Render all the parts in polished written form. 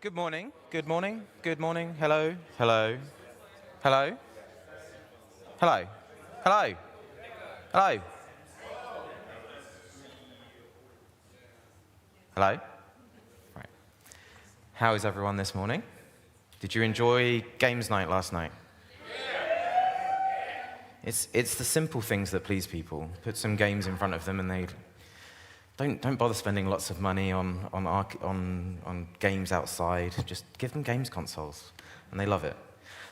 Good morning, good morning, good morning. Hello, hello, hello, hello, hello, hello, hello. Right. How is everyone this morning? Did you enjoy games night last night? It's the simple things that please people. Put some games in front of them and they don't bother spending lots of money on games outside. Just give them games consoles, and they love it.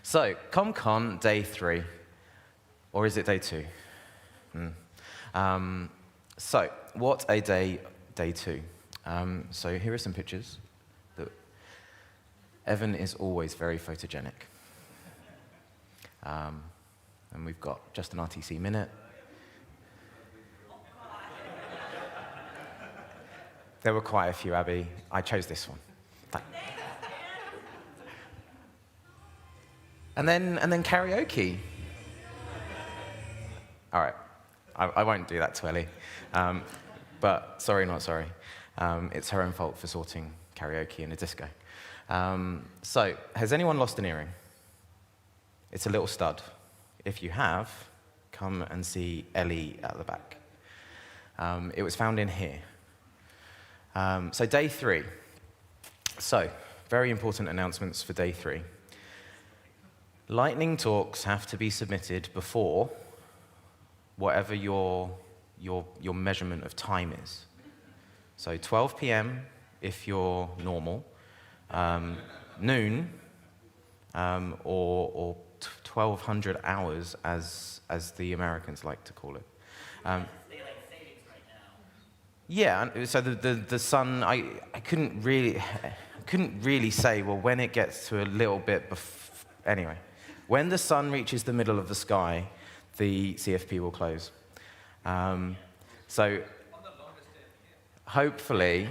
So, ComCon day 3, or is it day 2? So, what a day 2. So here are some pictures. Evan is always very photogenic. And we've got just an RTC minute. There were quite a few, Abby. I chose this one. And then karaoke. All right. I won't do that to Ellie. But sorry, not sorry. It's her own fault for sorting karaoke in a disco. So, has anyone lost an earring? It's a little stud. If you have, come and see Ellie at the back. It was found in here. So day 3. So, very important announcements for day 3. Lightning talks have to be submitted before whatever your measurement of time is. So 12 p.m. if you're normal, noon, or 1200 hours as the Americans like to call it. Yeah, so the sun, I couldn't really say, well, when it gets to a little bit, anyway. When the sun reaches the middle of the sky, the CFP will close. So hopefully,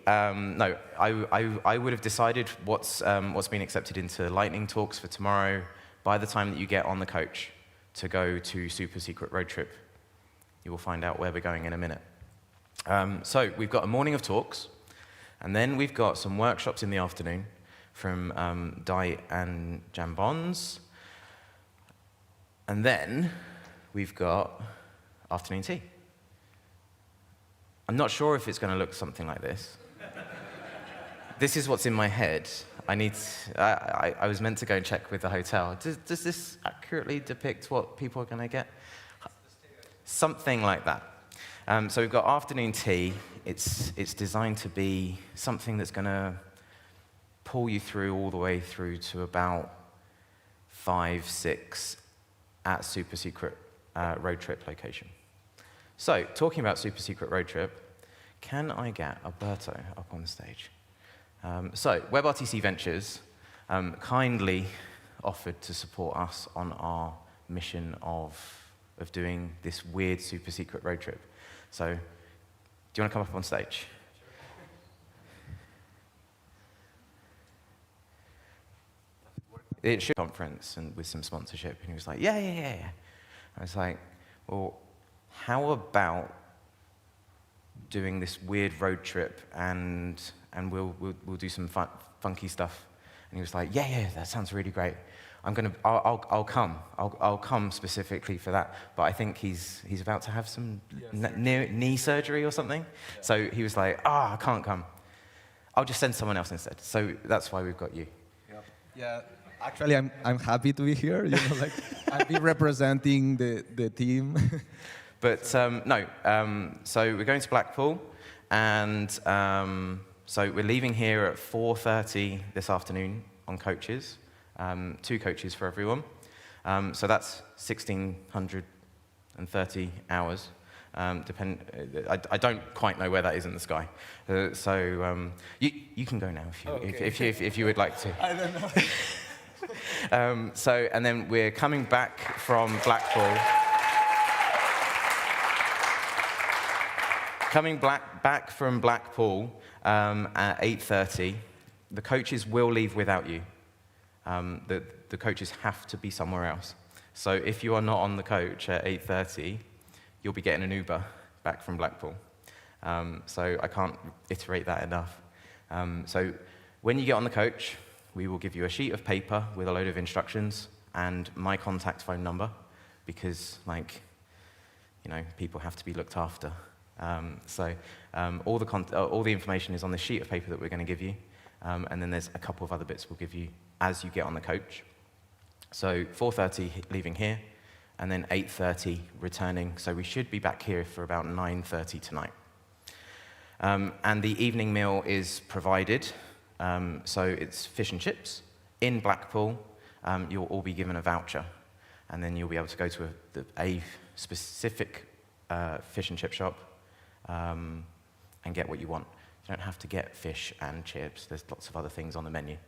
no, I would have decided what's been accepted into lightning talks for tomorrow by the time that you get on the coach to go to Super Secret Road Trip. You will find out where we're going in a minute. So we've got a morning of talks, and then we've got some workshops in the afternoon from Dai and Jambons. And then we've got afternoon tea. I'm not sure if it's going to look something like this. This is what's in my head. I was meant to go and check with the hotel. Does this accurately depict what people are going to get? Something like that. So we've got afternoon tea. It's designed to be something that's going to pull you through all the way through to about 5, 6 at Super Secret Road Trip location. So, talking about Super Secret Road Trip, can I get Alberto up on stage? So, WebRTC Ventures kindly offered to support us on our mission of doing this weird Super Secret Road Trip. So, do you want to come up on stage? It should conference and with some sponsorship, and he was like, yeah. I was like, well, how about doing this weird road trip and we'll do some funky stuff? And he was like, yeah, that sounds really great. I'll come. I'll come specifically for that. But I think he's about to have some knee surgery or something. Yeah. So he was like, I can't come. I'll just send someone else instead. So that's why we've got you. Yeah. Actually, I'm happy to be here. I'll be representing the team. But no. So we're going to Blackpool, and so we're leaving here at 4:30 this afternoon on coaches. 2 coaches for everyone. So that's 1,630 hours. I don't quite know where that is in the sky. So you can go now if you would like to. I don't know. And then we're coming back from Blackpool. Back from Blackpool at 8:30. The coaches will leave without you. The coaches have to be somewhere else. So if you are not on the coach at 8:30, you'll be getting an Uber back from Blackpool. So I can't iterate that enough. So when you get on the coach, we will give you a sheet of paper with a load of instructions and my contact phone number, because, like, you know, people have to be looked after. All the information is on the sheet of paper that we're going to give you, and then there's a couple of other bits we'll give you as you get on the coach. So 4:30 leaving here, and then 8:30 returning. So we should be back here for about 9:30 tonight. And the evening meal is provided. So it's fish and chips. In Blackpool, you'll all be given a voucher, and then you'll be able to go to a specific fish and chip shop and get what you want. You don't have to get fish and chips. There's lots of other things on the menu.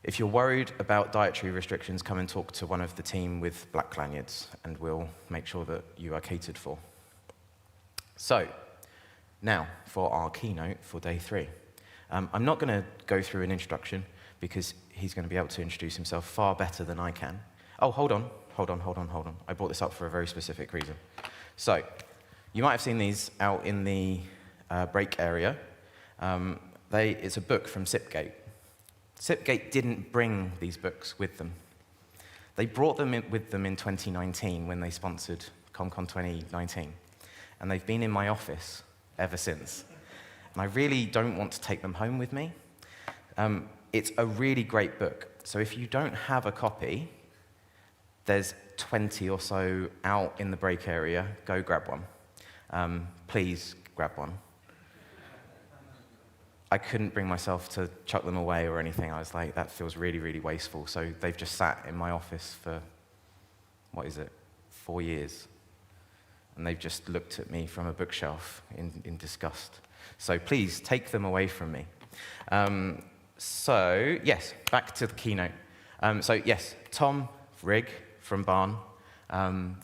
If you're worried about dietary restrictions, come and talk to one of the team with black lanyards, and we'll make sure that you are catered for. So, now for our keynote for day 3. I'm not going to go through an introduction, because he's going to be able to introduce himself far better than I can. Oh, hold on. I brought this up for a very specific reason. So, you might have seen these out in the break area. It's a book from Sipgate. Sipgate didn't bring these books with them. They brought them with them in 2019 when they sponsored ComCon 2019. And they've been in my office ever since. And I really don't want to take them home with me. It's a really great book. So if you don't have a copy, there's 20 or so out in the break area. Go grab one. Please grab one. I couldn't bring myself to chuck them away or anything. I was like, that feels really, really wasteful. So they've just sat in my office for, 4 years. And they've just looked at me from a bookshelf in disgust. So please, take them away from me. So, yes, back to the keynote. Yes, Tom Rigg from Barn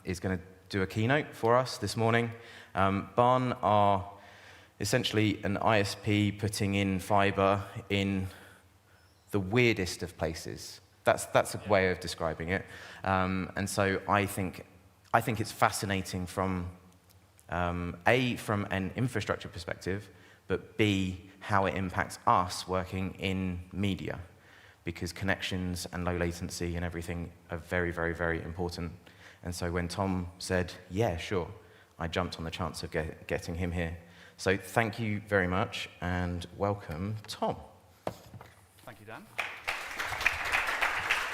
is going to do a keynote for us this morning. Barn are essentially an ISP putting in fiber in the weirdest of places. That's a way of describing it. And so I think it's fascinating from A, from an infrastructure perspective, but B, how it impacts us working in media, because connections and low latency and everything are very, very, very important. And so when Tom said, yeah, sure, I jumped on the chance of getting him here. So thank you very much, and welcome, Tom. Thank you, Dan.